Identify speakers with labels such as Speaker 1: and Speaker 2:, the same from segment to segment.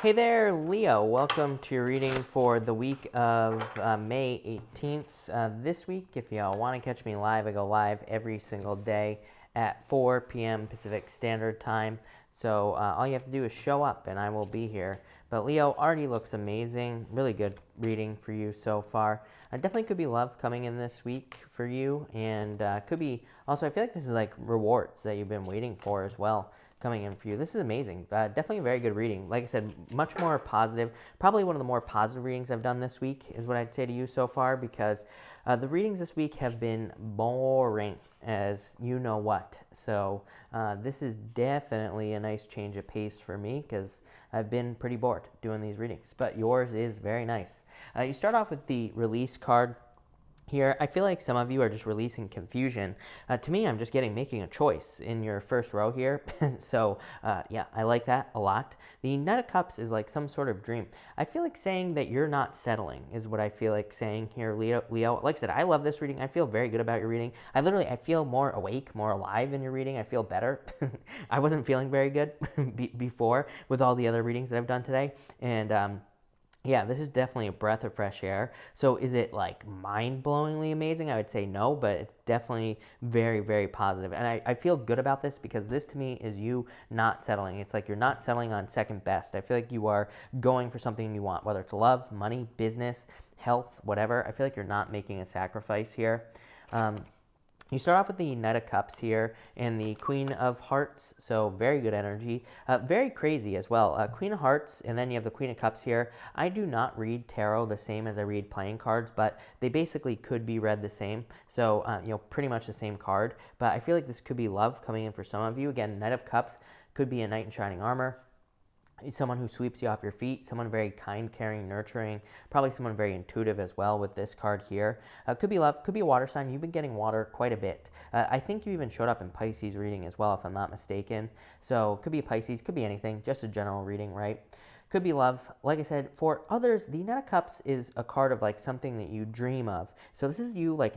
Speaker 1: Hey there, Leo. Welcome to your reading for the week of May 18th. This week, if y'all want to catch me live, I go live every single day at 4 p.m. Pacific Standard Time. So all you have to do is show up and I will be here. But Leo already looks amazing. Really good reading for you so far. Definitely could be love coming in this week for you. And could be also, I feel like this is like rewards that you've been waiting for as well coming in for you. This is amazing. Definitely a very good reading. Like I said, much more positive. Probably one of the more positive readings I've done this week is what I'd say to you so far, because the readings this week have been boring as you know what. So this is definitely a nice change of pace for me because I've been pretty bored doing these readings. But yours is very nice. You start off with the release card. Here, I feel like some of you are just releasing confusion. To me, I'm just making a choice in your first row here. So, yeah, I like that a lot. The Knight of Cups is like some sort of dream. I feel like saying that you're not settling is what I feel like saying here, Leo. Like I said, I love this reading. I feel very good about your reading. I feel more awake, more alive in your reading. I feel better. I wasn't feeling very good before with all the other readings that I've done today. And, yeah, this is definitely a breath of fresh air. So is it like mind-blowingly amazing? I would say no, but it's definitely very, very positive. And I feel good about this because this to me is you not settling. It's like you're not settling on second best. I feel like you are going for something you want, whether it's love, money, business, health, whatever. I feel like you're not making a sacrifice here. You start off with the Knight of Cups here and the Queen of Hearts, so very good energy. Very crazy as well. Queen of Hearts, and then you have the Queen of Cups here. I do not read tarot the same as I read playing cards, but they basically could be read the same. So, pretty much the same card. But I feel like this could be love coming in for some of you. Again, Knight of Cups could be a knight in shining armor. It's someone who sweeps you off your feet, someone very kind, caring, nurturing, probably someone very intuitive as well with this card here. Could be love, could be a water sign. You've been getting water quite a bit. I think you even showed up in Pisces reading as well, if I'm not mistaken. So could be a Pisces, could be anything, just a general reading, right? Could be love. Like I said, for others, the Knight of Cups is a card of like something that you dream of. So this is you like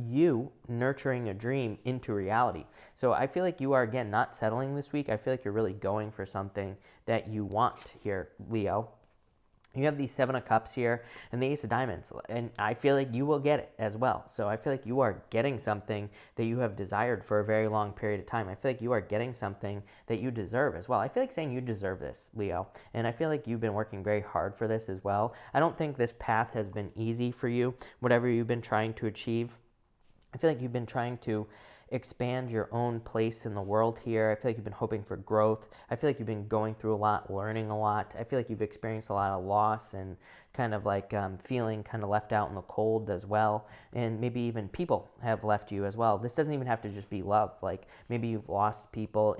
Speaker 1: you nurturing a dream into reality. So I feel like you are, again, not settling this week. I feel like you're really going for something that you want here, Leo. You have the Seven of Cups here and the Ace of Diamonds, and I feel like you will get it as well. So I feel like you are getting something that you have desired for a very long period of time. I feel like you are getting something that you deserve as well. I feel like saying you deserve this, Leo, and I feel like you've been working very hard for this as well. I don't think this path has been easy for you, whatever you've been trying to achieve. I feel like you've been trying to expand your own place in the world here. I feel like you've been hoping for growth. I feel like you've been going through a lot, learning a lot. I feel like you've experienced a lot of loss and kind of like feeling kind of left out in the cold as well. And maybe even people have left you as well. This doesn't even have to just be love. Like maybe you've lost people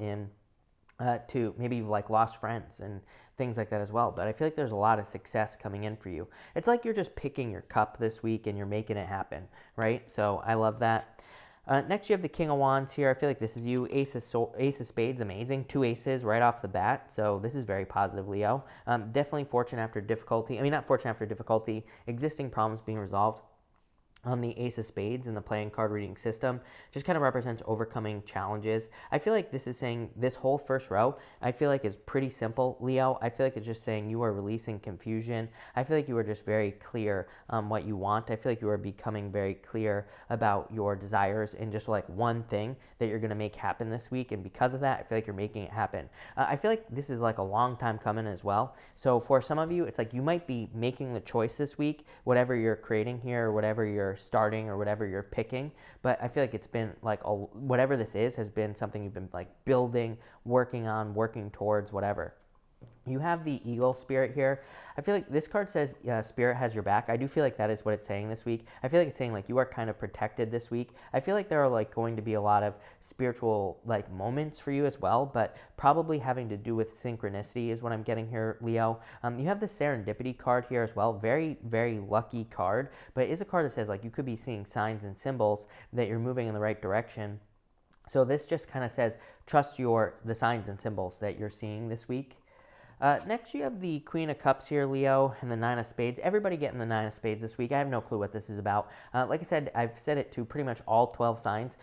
Speaker 1: maybe you've like lost friends and things like that as well. But I feel like there's a lot of success coming in for you. It's like you're just picking your cup this week and you're making it happen, right? So I love that. Next, you have the King of Wands here. I feel like this is you. Ace of Spades, amazing. 2 aces right off the bat. So this is very positive, Leo. Definitely fortune after difficulty. I mean, not fortune after difficulty. Existing problems being resolved. On the Ace of Spades in the playing card reading system just kind of represents overcoming challenges. I feel like this is saying this whole first row, I feel like is pretty simple, Leo. I feel like it's just saying you are releasing confusion. I feel like you are just very clear on what you want. I feel like you are becoming very clear about your desires and just like one thing that you're going to make happen this week. And because of that, I feel like you're making it happen. I feel like this is like a long time coming as well. So for some of you, it's like you might be making the choice this week, whatever you're creating here or whatever you're starting or whatever you're picking, but I feel like it's been like whatever this is has been something you've been like building, working on, working towards, whatever. You have the Eagle Spirit here. I feel like this card says Spirit has your back. I do feel like that is what it's saying this week. I feel like it's saying like you are kind of protected this week. I feel like there are like going to be a lot of spiritual like moments for you as well, but probably having to do with synchronicity is what I'm getting here, Leo. You have the Serendipity card here as well. Very, very lucky card, but it is a card that says like you could be seeing signs and symbols that you're moving in the right direction. So this just kind of says trust the signs and symbols that you're seeing this week. Next, you have the Queen of Cups here, Leo, and the Nine of Spades. Everybody getting the Nine of Spades this week. I have no clue what this is about. Like I said, I've said it to pretty much all 12 signs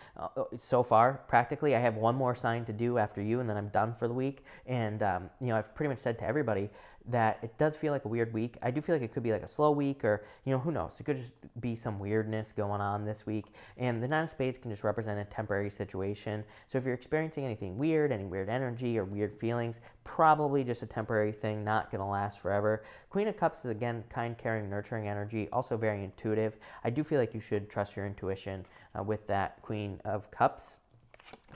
Speaker 1: so far, practically. I have one more sign to do after you, and then I'm done for the week. And, I've pretty much said to everybody, that it does feel like a weird week. I do feel like it could be like a slow week, or, who knows? It could just be some weirdness going on this week. And the Nine of Spades can just represent a temporary situation. So if you're experiencing anything weird, any weird energy or weird feelings, probably just a temporary thing, not going to last forever. Queen of Cups is, again, kind, caring, nurturing energy, also very intuitive. I do feel like you should trust your intuition with that Queen of Cups.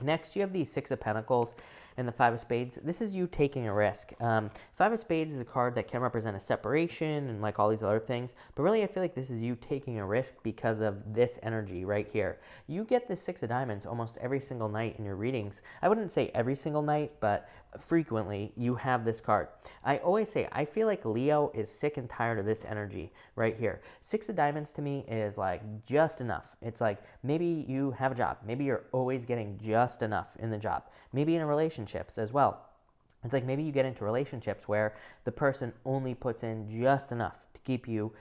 Speaker 1: Next, you have the Six of Pentacles and the Five of Spades. This is you taking a risk. Five of Spades is a card that can represent a separation and like all these other things, but really I feel like this is you taking a risk because of this energy right here. You get the Six of Diamonds almost every single night in your readings. I wouldn't say every single night, but frequently you have this card. I always say I feel like Leo is sick and tired of this energy right here. Six of Diamonds to me is like just enough. It's like maybe you have a job. Maybe you're always getting just enough in the job. Maybe in a relationships as well. It's like maybe you get into relationships where the person only puts in just enough to keep you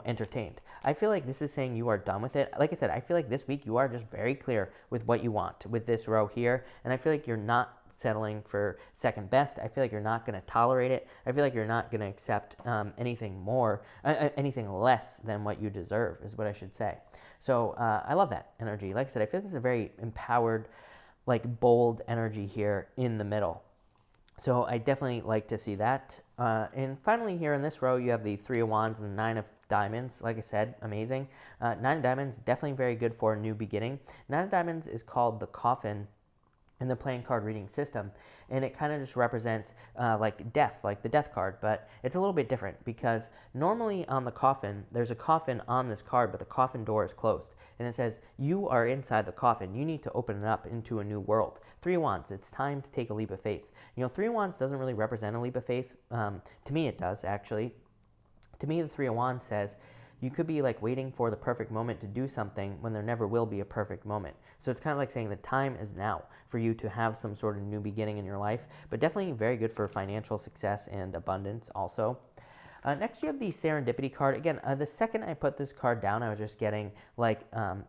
Speaker 1: entertained. I feel like this is saying you are done with it. Like I said, I feel like this week you are just very clear with what you want with this row here. And I feel like you're not settling for second best. I feel like you're not going to tolerate it. I feel like you're not going to accept anything less than what you deserve is what I should say. So I love that energy. Like I said, I feel like this is a very empowered, like bold energy here in the middle. So I definitely like to see that. And finally here in this row, you have the Three of Wands and the Nine of Diamonds. Like I said, amazing. Nine of Diamonds, definitely very good for a new beginning. Nine of Diamonds is called the coffin in the playing card reading system, and it kind of just represents like death, like the death card, but it's a little bit different because normally on the coffin, there's a coffin on this card, but the coffin door is closed, and it says you are inside the coffin. You need to open it up into a new world. Three of Wands, it's time to take a leap of faith. Three of Wands doesn't really represent a leap of faith. To me, it does, actually. To me, the Three of Wands says you could be like waiting for the perfect moment to do something when there never will be a perfect moment. So it's kind of like saying the time is now for you to have some sort of new beginning in your life, but definitely very good for financial success and abundance also. Next, you have the Serendipity card. Again, the second I put this card down, I was just getting like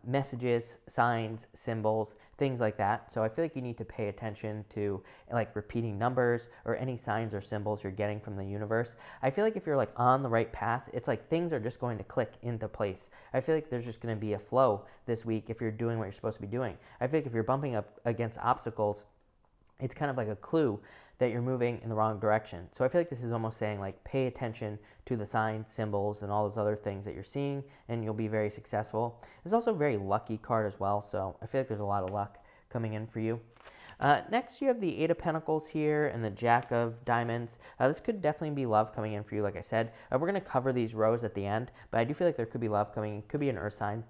Speaker 1: messages, signs, symbols, things like that. So I feel like you need to pay attention to like repeating numbers or any signs or symbols you're getting from the universe. I feel like if you're like on the right path, it's like things are just going to click into place. I feel like there's just going to be a flow this week if you're doing what you're supposed to be doing. I feel like if you're bumping up against obstacles, it's kind of like a clue that you're moving in the wrong direction. So I feel like this is almost saying like pay attention to the signs, symbols, and all those other things that you're seeing, and you'll be very successful. It's also a very lucky card as well, so I feel like there's a lot of luck coming in for you. Next, you have the Eight of Pentacles here and the Jack of Diamonds. This could definitely be love coming in for you, like I said. We're going to cover these rows at the end, but I do feel like there could be love coming in. Could be an earth sign.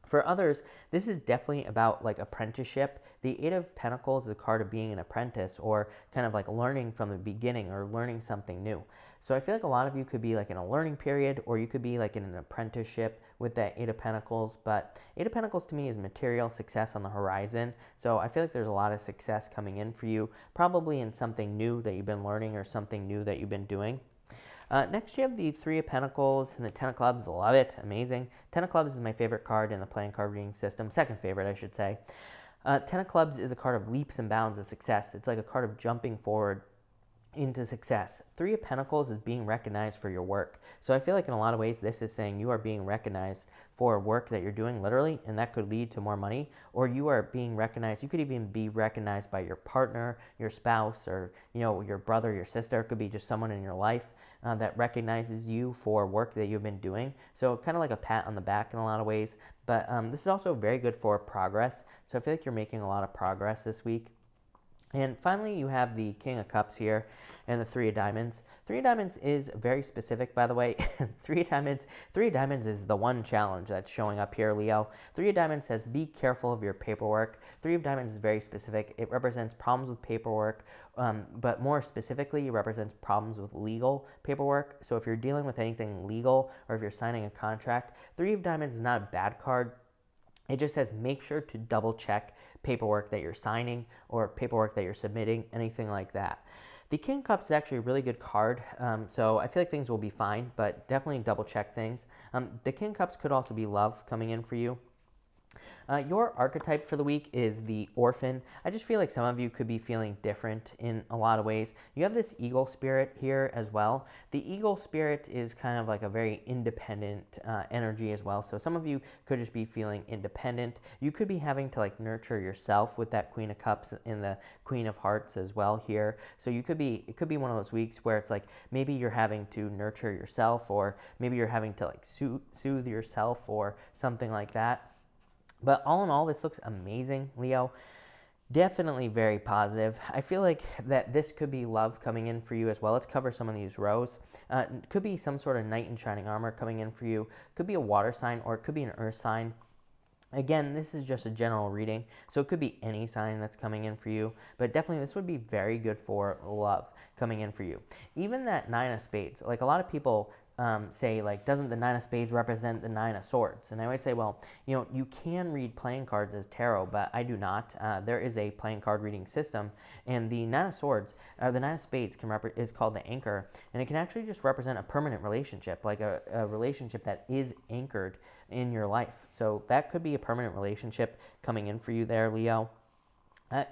Speaker 1: For others, this is definitely about like apprenticeship. The Eight of Pentacles is a card of being an apprentice or kind of like learning from the beginning or learning something new. So I feel like a lot of you could be like in a learning period, or you could be like in an apprenticeship with that Eight of Pentacles. But Eight of Pentacles to me is material success on the horizon. So I feel like there's a lot of success coming in for you, probably in something new that you've been learning or something new that you've been doing. Next, you have the Three of Pentacles and the Ten of Clubs. Love it. Amazing. Ten of Clubs is my favorite card in the playing card reading system. Second favorite, I should say. Ten of Clubs is a card of leaps and bounds of success. It's like a card of jumping forward into success. Three of Pentacles is being recognized for your work. So I feel like in a lot of ways, this is saying you are being recognized for work that you're doing literally, and that could lead to more money, or you are being recognized. You could even be recognized by your partner, your spouse, or your brother, your sister. It could be just someone in your life that recognizes you for work that you've been doing. So kind of like a pat on the back in a lot of ways, but this is also very good for progress. So I feel like you're making a lot of progress this week. And finally, you have the King of Cups here and the Three of Diamonds. Three of Diamonds is very specific, by the way. Three of Diamonds is the one challenge that's showing up here, Leo. Three of Diamonds says, be careful of your paperwork. Three of Diamonds is very specific. It represents problems with paperwork, but more specifically, it represents problems with legal paperwork. So if you're dealing with anything legal or if you're signing a contract, Three of Diamonds is not a bad card. It just says make sure to double check paperwork that you're signing or paperwork that you're submitting, anything like that. The King of Cups is actually a really good card, so I feel like things will be fine, but definitely double check things. The King of Cups could also be love coming in for you. Your archetype for the week is the orphan. I just feel like some of you could be feeling different in a lot of ways. You have this eagle spirit here as well. The eagle spirit is kind of like a very independent energy as well. So some of you could just be feeling independent. You could be having to like nurture yourself with that Queen of Cups and the Queen of Hearts as well here. So it could be one of those weeks where it's like maybe you're having to nurture yourself, or maybe you're having to like soothe yourself or something like that. But all in all, this looks amazing, Leo. Definitely very positive. I feel like that this could be love coming in for you as well. Let's cover some of these rows. Could be some sort of knight in shining armor coming in for you. Could be a water sign, or it could be an earth sign. Again, this is just a general reading, so it could be any sign that's coming in for you, but definitely this would be very good for love coming in for you. Even that Nine of Spades, like a lot of people say, like, doesn't the Nine of Spades represent the Nine of Swords? And I always say, well, you know, you can read playing cards as tarot, but I do not. There is a playing card reading system, and the Nine of Swords, the Nine of Spades is called the anchor, and it can actually just represent a permanent relationship, like a relationship that is anchored in your life. So that could be a permanent relationship coming in for you there, Leo.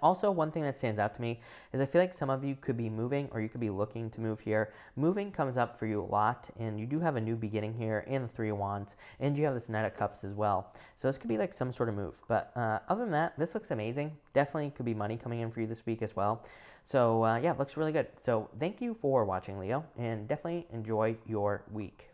Speaker 1: Also, one thing that stands out to me is I feel like some of you could be moving, or you could be looking to move here. Moving comes up for you a lot, and you do have a new beginning here, and the Three of Wands, and you have this Knight of Cups as well. So this could be like some sort of move. But other than that, this looks amazing. Definitely could be money coming in for you this week as well. So yeah, it looks really good. So thank you for watching, Leo, and definitely enjoy your week.